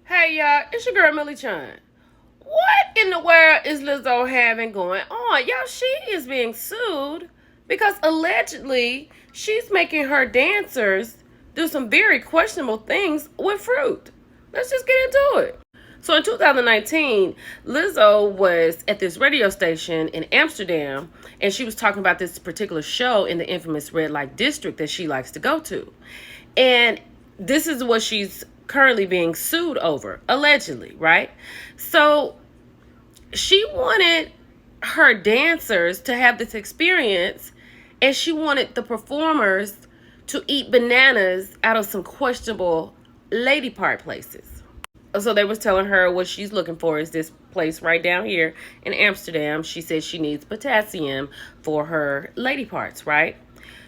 Hey y'all, it's your girl Millie Chan. What in the world is Lizzo having going on? Y'all, she is being sued because allegedly she's making her dancers do some very questionable things with fruit. Let's just get into it. So in 2019, Lizzo was at this radio station in Amsterdam and she was talking about this particular show in the infamous red light district that she likes to go to. And this is what she's currently being sued over, allegedly, right? So she wanted her dancers to have this experience and she wanted the performers to eat bananas out of some questionable lady part places. So they was telling her what she's looking for is this place right down here in Amsterdam. She says she needs potassium for her lady parts, right?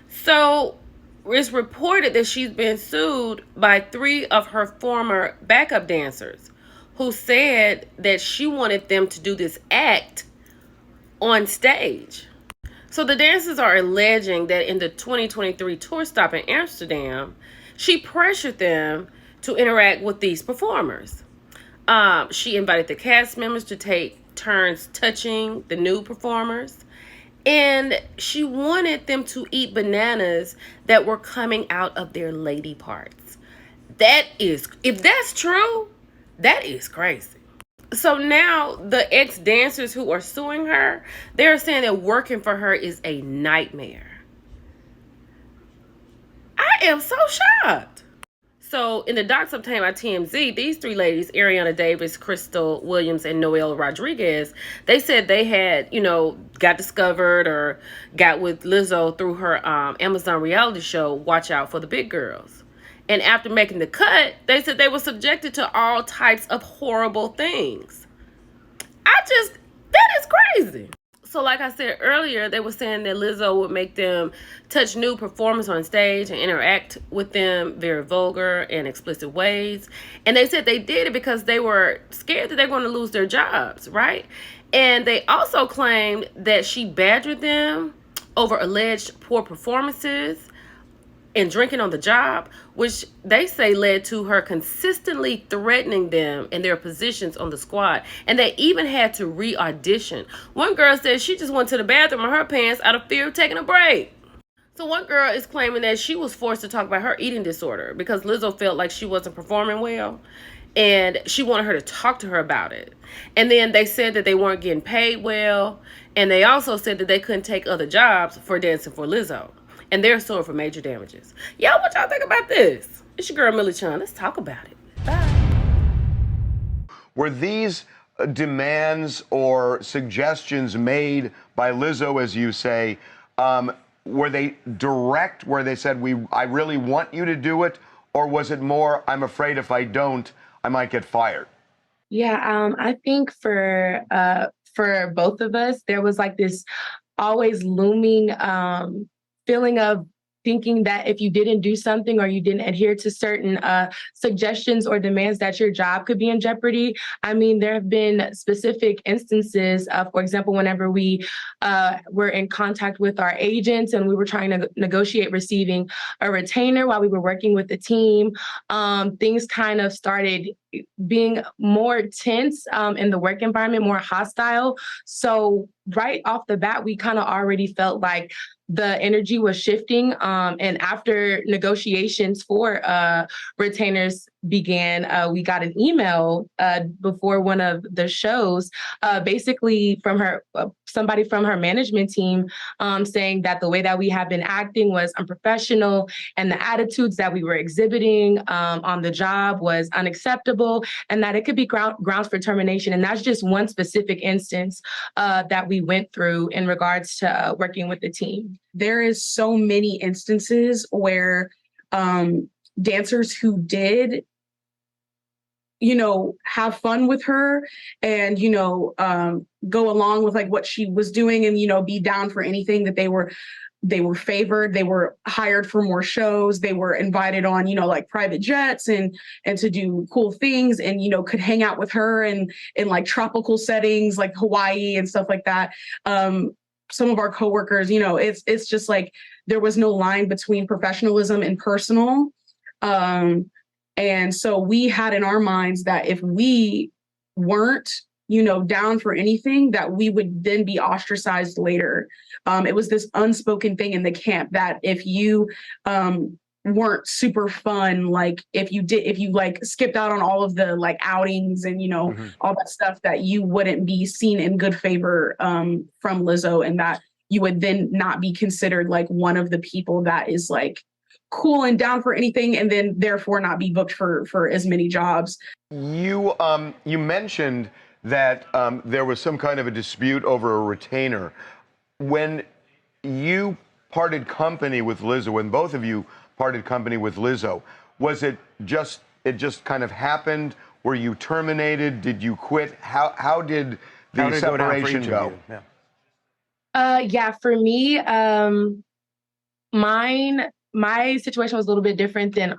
So it's reported that she's been sued by three of her former backup dancers who said that she wanted them to do this act on stage. So the dancers are alleging that in the 2023 tour stop in Amsterdam, she pressured them to interact with these performers. She invited the cast members to take turns touching the new performers. And she wanted them to eat bananas that were coming out of their lady parts. That is, if that's true, that is crazy. So now the ex-dancers who are suing her, they're saying that working for her is a nightmare. I am so shocked. So in the docs obtained by TMZ, these three ladies, Ariana Davis, Crystal Williams, and Noelle Rodriguez, they said they had, got discovered or got with Lizzo through her Amazon reality show, Watch Out for the Big Girls. And after making the cut, they said they were subjected to all types of horrible things. That is crazy. So like I said earlier, they were saying that Lizzo would make them touch new performers on stage and interact with them very vulgar and explicit ways. And they said they did it because they were scared that they're going to lose their jobs, right? And they also claimed that she badgered them over alleged poor performances and drinking on the job, which they say led to her consistently threatening them in their positions on the squad. And they even had to re-audition. One girl said she just went to the bathroom in her pants out of fear of taking a break. So one girl is claiming that she was forced to talk about her eating disorder because Lizzo felt like she wasn't performing well. And she wanted her to talk to her about it. And then they said that they weren't getting paid well. And they also said that they couldn't take other jobs for dancing for Lizzo. And they're suing for major damages. Y'all, what y'all think about this? It's your girl, Millie Chan. Let's talk about it. Bye. Were these demands or suggestions made by Lizzo, as you say, were they direct, where they said, I really want you to do it? Or was it more, I'm afraid if I don't, I might get fired? Yeah, I think for both of us, there was like this always looming feeling of thinking that if you didn't do something or you didn't adhere to certain suggestions or demands that your job could be in jeopardy. I mean, there have been specific instances, for example, whenever we were in contact with our agents and we were trying to negotiate receiving a retainer while we were working with the team, things kind of started being more tense in the work environment, more hostile. So right off the bat, we kind of already felt like the energy was shifting. And after negotiations for retainers began, we got an email before one of the shows, basically from her, somebody from her management team, saying that the way that we have been acting was unprofessional and the attitudes that we were exhibiting on the job was unacceptable and that it could be grounds for termination. And that's just one specific instance that we went through in regards to working with the team. There is so many instances where dancers who did, have fun with her and, go along with like what she was doing and, be down for anything that they were favored. They were hired for more shows. They were invited on, like private jets and to do cool things and, could hang out with her in like tropical settings like Hawaii and stuff like that. Some of our coworkers, it's just like there was no line between professionalism and personal. And so we had in our minds that if we weren't, down for anything, that we would then be ostracized later. It was this unspoken thing in the camp that if you weren't super fun, like if you like skipped out on all of the like outings and all that stuff, that you wouldn't be seen in good favor from Lizzo, and that you would then not be considered like one of the people that is like cool and down for anything, and then therefore not be booked for as many jobs. You mentioned that there was some kind of a dispute over a retainer. When you parted company with Lizzo, when both of you parted company with Lizzo, was it just kind of happened? Were you terminated? Did you quit? How did the separation go? Yeah, for me, my situation was a little bit different than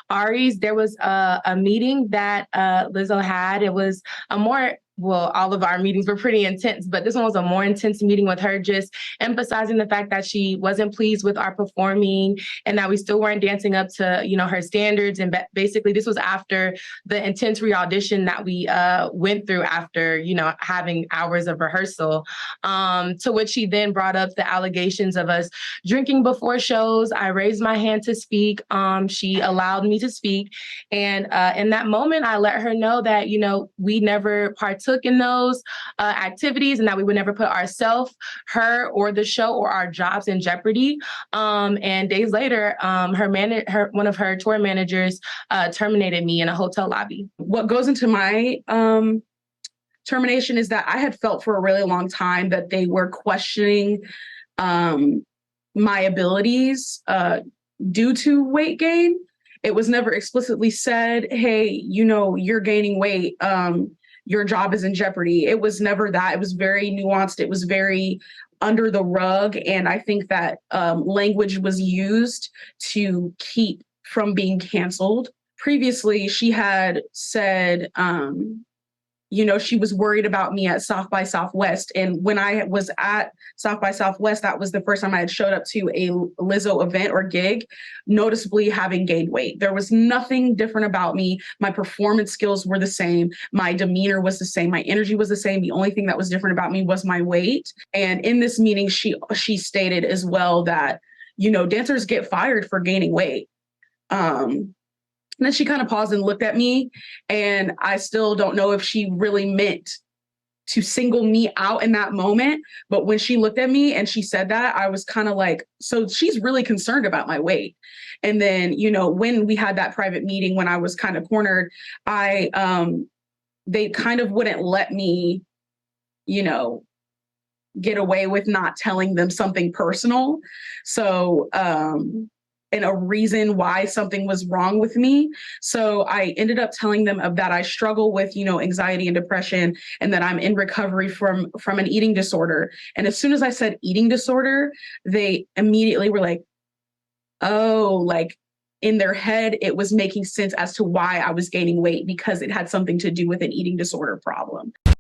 Ari's. There was a meeting that Lizzo had. It was a more, well, all of our meetings were pretty intense, but this one was a more intense meeting with her, just emphasizing the fact that she wasn't pleased with our performing and that we still weren't dancing up to, her standards. And basically this was after the intense re-audition that we went through after, having hours of rehearsal, to which she then brought up the allegations of us drinking before shows. I raised my hand to speak. She allowed me to speak. And in that moment, I let her know that, we never partook in those activities and that we would never put ourselves, her, or the show or our jobs in jeopardy. And days later, one of her tour managers terminated me in a hotel lobby. What goes into my termination is that I had felt for a really long time that they were questioning my abilities due to weight gain. It was never explicitly said, hey, you're gaining weight. Your job is in jeopardy. It was never that. It was very nuanced. It was very under the rug. And I think that language was used to keep from being canceled. Previously, she had said, she was worried about me at South by Southwest. And when I was at South by Southwest, that was the first time I had showed up to a Lizzo event or gig, noticeably having gained weight. There was nothing different about me. My performance skills were the same. My demeanor was the same. My energy was the same. The only thing that was different about me was my weight. And in this meeting, she stated as well that, dancers get fired for gaining weight. And then she kind of paused and looked at me, and I still don't know if she really meant to single me out in that moment. But when she looked at me and she said that, I was kind of like, so she's really concerned about my weight. And then, when we had that private meeting, when I was kind of cornered, they kind of wouldn't let me, get away with not telling them something personal. So, and a reason why something was wrong with me. So I ended up telling them that I struggle with, anxiety and depression, and that I'm in recovery from an eating disorder. And as soon as I said eating disorder, they immediately were like, oh, like in their head, it was making sense as to why I was gaining weight, because it had something to do with an eating disorder problem.